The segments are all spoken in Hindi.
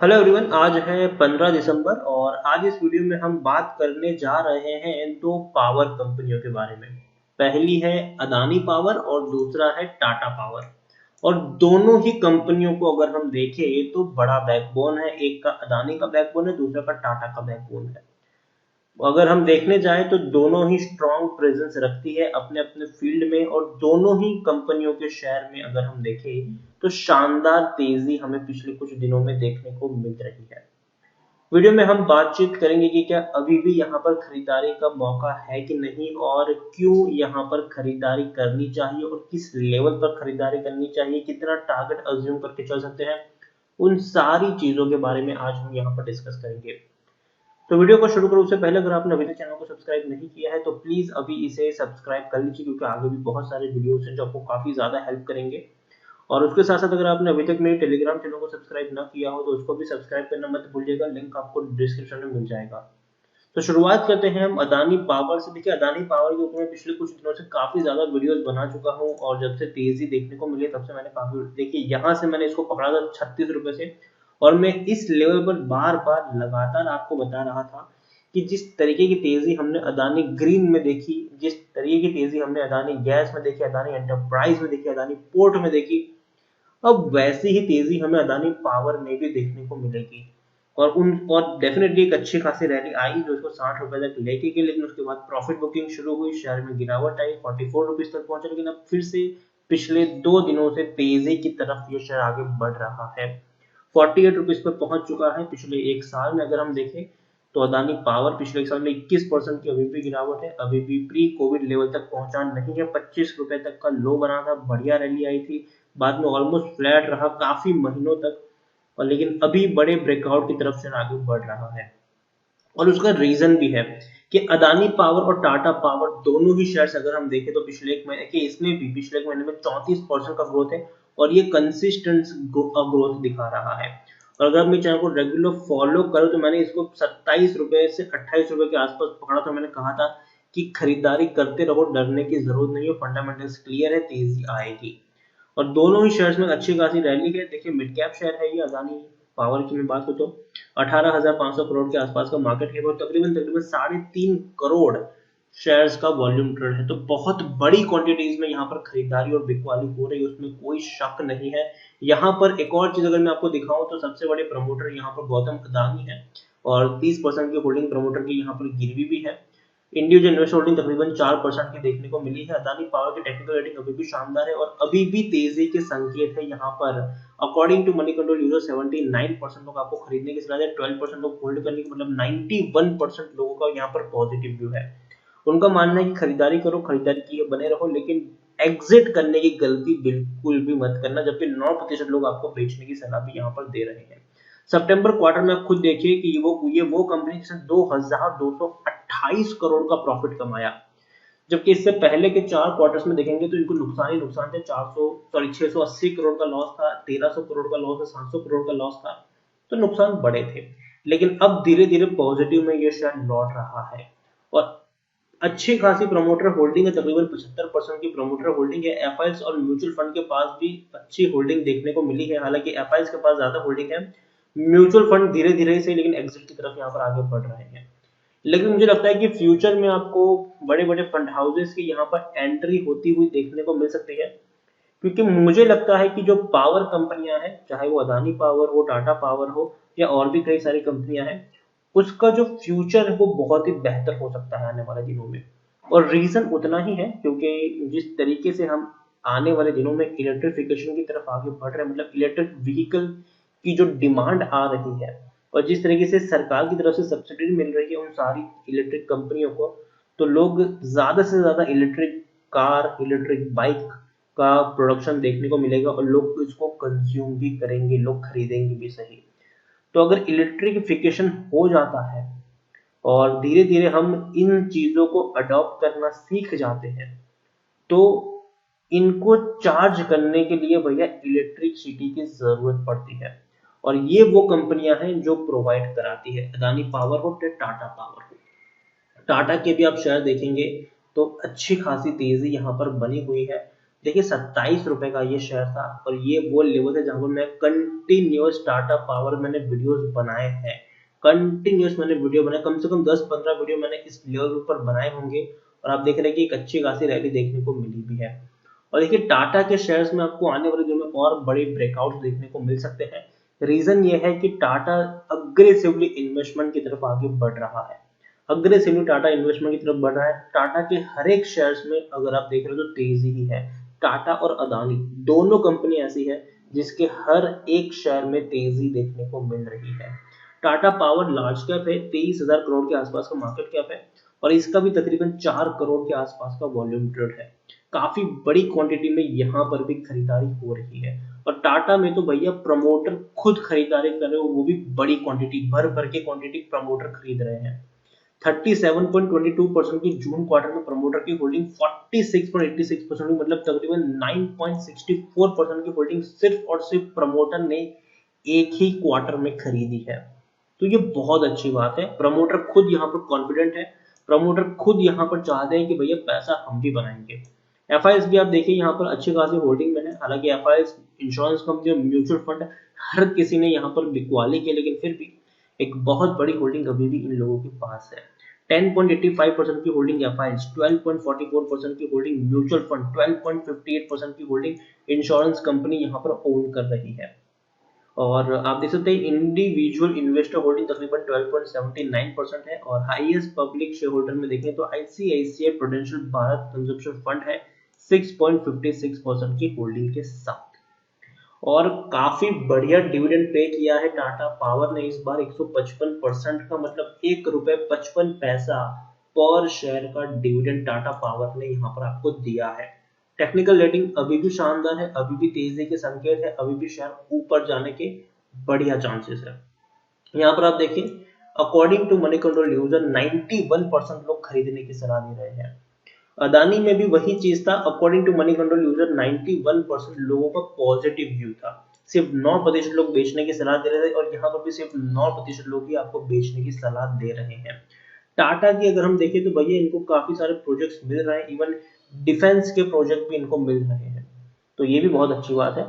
हेलो एवरीवन, आज है 15 दिसंबर और आज इस वीडियो में हम बात करने जा रहे हैं दो पावर कंपनियों के बारे में। पहली है अदानी पावर और दूसरा है टाटा पावर। और दोनों ही कंपनियों को अगर हम देखें तो बड़ा बैकबोन है, एक का अदानी का बैकबोन है, दूसरा का टाटा का बैकबोन है। अगर हम देखने जाएं तो दोनों ही स्ट्रॉन्ग प्रेजेंस रखती है अपने अपने फील्ड में, और दोनों ही कंपनियों के शेयर में अगर हम देखें तो शानदार तेजी हमें पिछले कुछ दिनों में देखने को मिल रही है। वीडियो में हम बातचीत करेंगे कि क्या अभी भी यहाँ पर खरीदारी का मौका है कि नहीं, और क्यों यहाँ पर खरीदारी करनी चाहिए और किस लेवल पर खरीदारी करनी चाहिए, कितना टारगेट अज्यूम करके चल सकते हैं। उन सारी चीजों के बारे में आज हम यहाँ पर डिस्कस करेंगे। तो वीडियो को शुरू करूँ उससे पहले अगर आपने अभी तक चैनल को सब्सक्राइब नहीं किया है तो प्लीज अभी इसे सब्सक्राइब कर लीजिए, क्योंकि आगे भी बहुत सारे वीडियोस हैं जो आपको काफी ज्यादा हेल्प करेंगे। और उसके साथ साथ अगर आपने अभी तक मेरे टेलीग्राम चैनल को सब्सक्राइब ना किया हो तो उसको भी सब्सक्राइब करना मत भूलिएगा, लिंक आपको डिस्क्रिप्शन में मिल जाएगा। तो शुरुआत करते हैं हम अदानी पावर से। देखिए, अदानी पावर के ऊपर मैं पिछले कुछ दिनों से काफी ज्यादा वीडियोस बना चुका हूं, और जब से तेजी देखने को मिली तब से मैंने काफी, देखिए यहाँ से मैंने इसको पकड़ा था 36 रुपए से, और मैं इस लेवल पर बार बार लगातार आपको बता रहा था कि जिस तरीके की तेजी हमने अदानी ग्रीन में देखी, जिस तरीके की तेजी हमने अदानी गैस में देखी, अदानी एंटरप्राइज में देखी, अदानी पोर्ट में देखी, अब वैसी ही तेजी हमें अदानी पावर में भी देखने को मिलेगी। और डेफिनेटली एक अच्छी खासी रैली आई जो इसको 60 रुपए तक लेके गई, लेकिन उसके बाद प्रॉफिट बुकिंग शुरू हुई, शेयर में गिरावट आई, 44 रुपीज तक पहुंचे, लेकिन अब फिर से पिछले 2 दिनों से तेजी की तरफ ये शेयर आगे बढ़ रहा है। 48 रुपीज पर पहुंच चुका है। पिछले एक साल में अगर हम देखें तो अदानी पावर पिछले एक साल में 21% की अभी भी गिरावट है, अभी भी प्री कोविड लेवल तक पहुंचा नहीं है। 25 रुपए तक का लो बना था, बढ़िया रैली आई थी, बाद में ऑलमोस्ट फ्लैट रहा काफी महीनों तक, और लेकिन अभी बड़े ब्रेकआउट की तरफ से आगे बढ़ रहा है। और उसका रीजन भी है कि अदानी पावर और टाटा पावर दोनों ही शेयर्स अगर हम देखें तो पिछले एक महीने के, इसमें भी पिछले एक महीने में 34% का ग्रोथ है, और ये कंसिस्टेंट ग्रोथ दिखा रहा है। और अगर मैं चैनल को रेगुलर फॉलो करूं तो मैंने इसको 27 रुपए से 28 रुपए के आसपास पकड़ा था। मैंने कहा था कि खरीदारी करते रहो, डरने की जरूरत नहीं है, फंडामेंटल्स क्लियर है, तेजी आएगी। और दोनों ही शेयर्स में अच्छी खासी रैली है। देखिए, मिड कैप शेयर है ये अदानी पावर की मैं बात करूं तो 18,500 करोड़ के आसपास का मार्केट है, और तकरीबन तकरीबन 3.5 करोड़ शेयर्स का वॉल्यूम ट्रेड है। तो बहुत बड़ी क्वांटिटीज में यहाँ पर खरीदारी और बिकवाली हो रही है, उसमें कोई शक नहीं है। यहाँ पर एक और चीज अगर मैं आपको दिखाऊं तो सबसे बड़े प्रमोटर यहाँ पर गौतम अदानी है, और 30% की होल्डिंग प्रमोटर की यहाँ पर गिरवी भी है। इंडिविजुअल इन्वेस्टर होल्डिंग तकरीबन 4% की देखने को मिली है। अदानी पावर की टेक्निकल रेटिंग अभी भी शानदार है, और अभी भी तेजी के संकेत है यहाँ पर। अकॉर्डिंग टू मनी कंट्रोल यूरो 79% लोग आपको खरीदने की सलाह है, 12% लोग होल्ड करने की, मतलब 91% लोगों का यहाँ पर पॉजिटिव व्यू है। उनका मानना है कि खरीदारी करो, खरीदारी किए बने रहो, लेकिन एग्जिट करने की गलती बिल्कुल भी मत करना, जबकि 9% लोग आपको बेचने की सलाह भी यहाँ पर दे रहे हैं। सितंबर क्वार्टर में आप खुद देखिए कि वो कंपनी जिसने 2,228 करोड़ का प्रॉफिट कमाया, जबकि इससे पहले के 4 क्वार्टर्स में देखेंगे तो इनको नुकसान ही नुकसान थे। 680 करोड़ का लॉस था, 1300 करोड़ का लॉस था, 700 करोड़ का लॉस था, तो नुकसान बड़े थे। लेकिन अब धीरे धीरे पॉजिटिव में ये शेयर लौट रहा है, और अच्छी खासी प्रमोटर होल्डिंग है, तकरीबन 75% की प्रमोटर होल्डिंग है। एफआईएस और म्यूचुअल फंड के पास भी अच्छी होल्डिंग देखने को मिली है, हालांकि एफआईएस के पास ज्यादा होल्डिंग है, म्यूचुअल फंड धीरे धीरे से लेकिन एग्जिट की तरफ यहाँ पर आगे बढ़ रहे हैं। लेकिन मुझे लगता है कि फ्यूचर में आपको बड़े बड़े फंड हाउसेस की यहाँ पर एंट्री होती हुई देखने को मिल सकती है, क्योंकि मुझे लगता है कि जो पावर कंपनियां हैं, चाहे वो अदानी पावर हो, टाटा पावर हो, या और भी कई सारी कंपनियां हैं, उसका जो फ्यूचर है वो बहुत ही बेहतर हो सकता है आने वाले दिनों में। और रीजन उतना ही है क्योंकि जिस तरीके से हम आने वाले दिनों में इलेक्ट्रिफिकेशन की तरफ आगे बढ़ रहे हैं, मतलब इलेक्ट्रिक व्हीकल की जो डिमांड आ रही है, और जिस तरीके से सरकार की तरफ से सब्सिडी मिल रही है उन सारी इलेक्ट्रिक कंपनियों को, तो लोग ज्यादा से ज्यादा इलेक्ट्रिक कार, इलेक्ट्रिक बाइक का प्रोडक्शन देखने को मिलेगा, और लोग इसको कंज्यूम भी करेंगे, लोग खरीदेंगे भी सही। तो अगर इलेक्ट्रिफिकेशन हो जाता है और धीरे धीरे हम इन चीजों को अडॉप्ट करना सीख जाते हैं, तो इनको चार्ज करने के लिए भैया इलेक्ट्रिसिटी की जरूरत पड़ती है, और ये वो कंपनियां हैं जो प्रोवाइड कराती है, अदानी पावर हो, टाटा पावर हो। टाटा के भी आप शेयर देखेंगे तो अच्छी खासी तेजी यहाँ पर बनी हुई है। देखिए 27 रुपए का ये शेयर था और ये वो लेवल है जहां पर मैं कंटिन्यूस टाटा पावर मैंने वीडियोस बनाए हैं। कंटिन्यूस मैंने वीडियो बनाए, कम से कम 10-15 वीडियो मैंने इस लेवल पर बनाए होंगे और आप देख रहे हैं कि एक अच्छी खासी रैली देखने को मिली भी है। और देखिए टाटा के शेयर्स में आपको आने वाले दिनों में और बड़े ब्रेकआउट देखने को मिल सकते हैं। रीजन ये है कि टाटा अग्रेसिवली इन्वेस्टमेंट की तरफ आगे बढ़ रहा है। अग्रेसिवली टाटा इन्वेस्टमेंट की तरफ बढ़ रहा है। टाटा के हर एक शेयर्स में अगर आप देख रहे हो तो तेजी ही है। टाटा और अदानी दोनों कंपनी ऐसी है जिसके हर एक शेयर में तेजी देखने को मिल रही है। टाटा पावर लार्ज कैप है, 23,000 करोड़ के आसपास का मार्केट कैप है और इसका भी तकरीबन 4 करोड़ के आसपास का वॉल्यूम ट्रेड है। काफी बड़ी क्वांटिटी में यहाँ पर भी खरीदारी हो रही है और टाटा में तो भैया प्रमोटर खुद खरीदारी कर रहे हो, वो भी बड़ी क्वांटिटी, भर भर के क्वांटिटी प्रमोटर खरीद रहे हैं। 37.22% की जून क्वार्टर में प्रमोटर की होल्डिंग 46.86% हुई, मतलब तकरीबन 9.64% की होल्डिंग सिर्फ और सिर्फ प्रमोटर ने एक ही क्वार्टर में खरीदी है। तो ये बहुत अच्छी बात है। प्रमोटर खुद यहाँ पर कॉन्फिडेंट है, प्रमोटर खुद यहाँ पर चाहते हैं कि भैया पैसा हम भी बनाएंगे। एफआईएस भी आप देखिए यहाँ पर अच्छी खासी होल्डिंग में है। हालांकि एफआईएस इंश्योरेंस कंपनी और म्यूचुअल फंड हर किसी ने यहाँ पर बिकवाली की, लेकिन फिर भी एक बहुत बड़ी होल्डिंग अभी भी इन लोगों के पास है। 10.85% की होल्डिंग एफआईएस, 12.44% की होल्डिंग म्यूचुअल फंड, 12.58% की होल्डिंग इंश्योरेंस कंपनी यहाँ पर ओन कर रही है। और आप देख सकते हैं इंडिविजुअल इन्वेस्टर होल्डिंग तकरीबन 12.79% है और हाईएस्ट पब्लिक शेयर होल्डर में देखें तो ICICI prudential Bharat consumption fund है 6.56% की होल्डिंग के साथ। और काफी बढ़िया डिविडेंड पे किया है टाटा पावर ने इस बार 155% का, मतलब 1 रुपए 55 पैसा पर शेयर का डिविडेंड टाटा पावर ने यहाँ पर आपको दिया है। टेक्निकल रेटिंग अभी भी शानदार है, अभी भी तेजी के संकेत है, अभी भी शेयर ऊपर जाने के बढ़िया चांसेस है। यहाँ पर आप देखिए according to Moneycontrol user 91% लोग खरीदने की सलाह दे रहे हैं। अदानी में भी वही चीज था। According to Moneycontrol user 91% लोगों का पॉजिटिव व्यू था। सिर्फ 9% लोग बेचने की सलाह दे रहे थे और यहाँ पर भी सिर्फ 9% लोग ही आपको बेचने की सलाह दे रहे हैं। टाटा की अगर हम देखें तो भैया इनको काफी सारे प्रोजेक्ट्स मिल रहे हैं, इवन डिफेंस के प्रोजेक्ट भी इनको मिल रहे हैं, तो ये भी बहुत अच्छी बात है।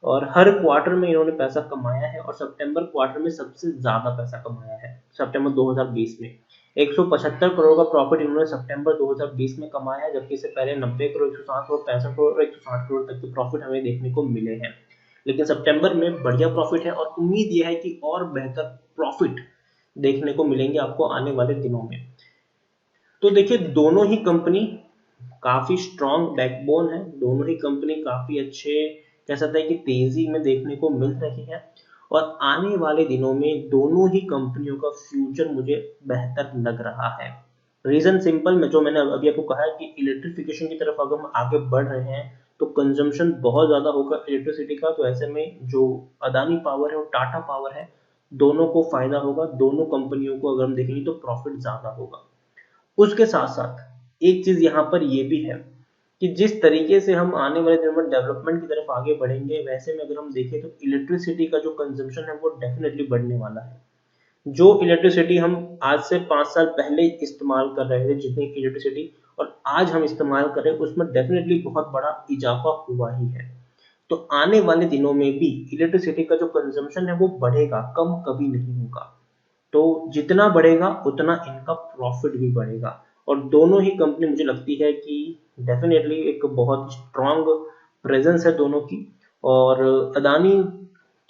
और हर क्वार्टर में इन्होंने पैसा कमाया है और सितंबर क्वार्टर में सबसे ज्यादा पैसा कमाया है। सितंबर 2020 में 175 करोड़ का प्रॉफिट इन्होंने सितंबर 2020 में कमाया है, जबकि इससे पहले 90 करोड़, 160 करोड़, 65 करोड़ और 160 करोड़ तक के प्रॉफिट हमें देखने को मिले हैं। लेकिन सितंबर में बढ़िया प्रॉफिट है और उम्मीद यह है कि और बेहतर प्रॉफिट देखने को मिलेंगे आपको आने वाले दिनों में। तो देखिए दोनों ही कंपनी काफी स्ट्रॉन्ग बैकबोन है, दोनों ही कंपनी काफी अच्छे कह सकते हैं कि तेजी में देखने को मिल रही है और आने वाले दिनों में दोनों ही कंपनियों का फ्यूचर मुझे बेहतर लग रहा है। रीजन सिंपल में जो मैंने अभी आपको कहा है कि इलेक्ट्रिफिकेशन की तरफ अगर हम आगे बढ़ रहे हैं तो कंजम्पशन बहुत ज्यादा होगा इलेक्ट्रिसिटी का, तो ऐसे में जो अदानी पावर है और टाटा पावर है दोनों को फायदा होगा। दोनों कंपनियों को अगर हम देखेंगे तो प्रॉफिट ज्यादा होगा। उसके साथ साथ एक चीज यहाँ पर ये भी है कि जिस तरीके से हम आने वाले दिनों में डेवलपमेंट की तरफ आगे बढ़ेंगे, वैसे में अगर हम देखें तो इलेक्ट्रिसिटी का जो कंजम्पशन है वो डेफिनेटली बढ़ने वाला है। जो इलेक्ट्रिसिटी हम आज से 5 साल पहले इस्तेमाल कर रहे थे, जितनी इलेक्ट्रिसिटी और आज हम इस्तेमाल कर रहे हैं उसमें डेफिनेटली बहुत बड़ा इजाफा हुआ ही है। तो आने वाले दिनों में भी इलेक्ट्रिसिटी का जो कंजम्पशन है वो बढ़ेगा, कम कभी नहीं होगा। तो जितना बढ़ेगा उतना इनका प्रॉफिट भी बढ़ेगा और दोनों ही कंपनी मुझे लगती है कि डेफिनेटली एक बहुत स्ट्रांग प्रेजेंस है दोनों की। और अदानी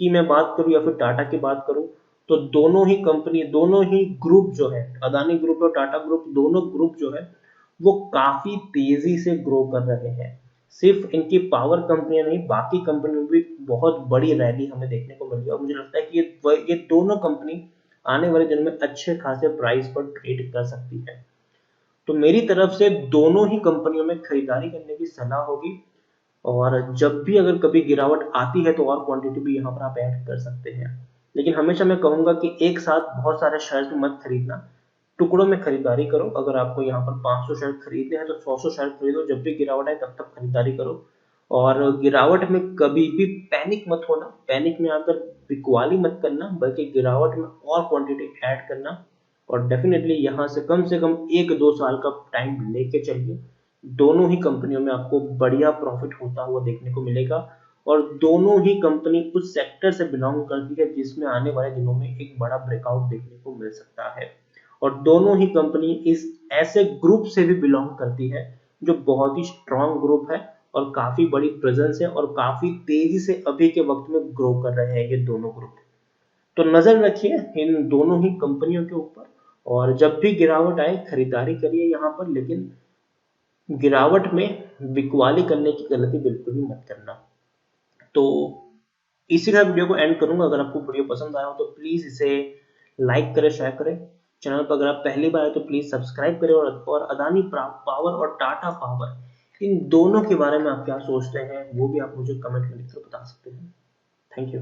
की मैं बात करूं या फिर टाटा की बात करूं तो दोनों ही कंपनी, दोनों ही ग्रुप जो है, अदानी ग्रुप और टाटा ग्रुप, दोनों ग्रुप जो है वो काफी तेजी से ग्रो कर रहे हैं। सिर्फ इनकी पावर कंपनियां नहीं, बाकी कंपनियों में भी बहुत बड़ी रैली हमें देखने को मिल रही है और मुझे लगता है कि ये दोनों कंपनी आने वाले दिन में अच्छे खासे प्राइस पर ट्रेड कर सकती है। तो मेरी तरफ से दोनों ही कंपनियों में खरीदारी करने की सलाह होगी और जब भी अगर कभी गिरावट आती है तो और क्वांटिटी भी यहाँ पर आप ऐड कर सकते हैं। लेकिन हमेशा मैं कहूंगा कि एक साथ बहुत सारे शेयर्स में मत खरीदना, टुकड़ों में खरीदारी करो। अगर आपको यहाँ पर 500 शेयर खरीदने हैं तो 100 शेयर खरीदो, जब भी गिरावट आए तब तक खरीदारी करो। और गिरावट में कभी भी पैनिक मत होना, पैनिक में आकर बिकवाली मत करना, बल्कि गिरावट में और क्वांटिटी ऐड करना। और डेफिनेटली यहाँ से कम 1-2 साल का टाइम लेके चलिए, दोनों ही कंपनियों में आपको बढ़िया प्रॉफिट होता हुआ देखने को मिलेगा और दोनों ही कंपनी उस सेक्टर से बिलोंग करती है जिसमें आने वाले दिनों में एक बड़ा ब्रेकआउट देखने को मिल सकता है। और दोनों ही कंपनी इस ऐसे ग्रुप से भी बिलोंग करती है जो बहुत ही स्ट्रॉन्ग ग्रुप है और काफी बड़ी प्रेजेंस है और काफी तेजी से अभी के वक्त में ग्रो कर रहे हैं ये दोनों ग्रुप। तो नजर रखिए इन दोनों ही कंपनियों के ऊपर और जब भी गिरावट आए खरीदारी करिए यहाँ पर, लेकिन गिरावट में बिकवाली करने की गलती बिल्कुल भी मत करना। तो इसी का वीडियो को एंड करूंगा। अगर आपको वीडियो पसंद आया हो तो प्लीज इसे लाइक करें, शेयर करें। चैनल पर अगर आप पहली बार आए तो प्लीज सब्सक्राइब करें और अदानी पावर और टाटा पावर इन दोनों के बारे में आप क्या सोचते हैं वो भी आप मुझे कमेंट में लिखकर बता सकते हैं। Thank you.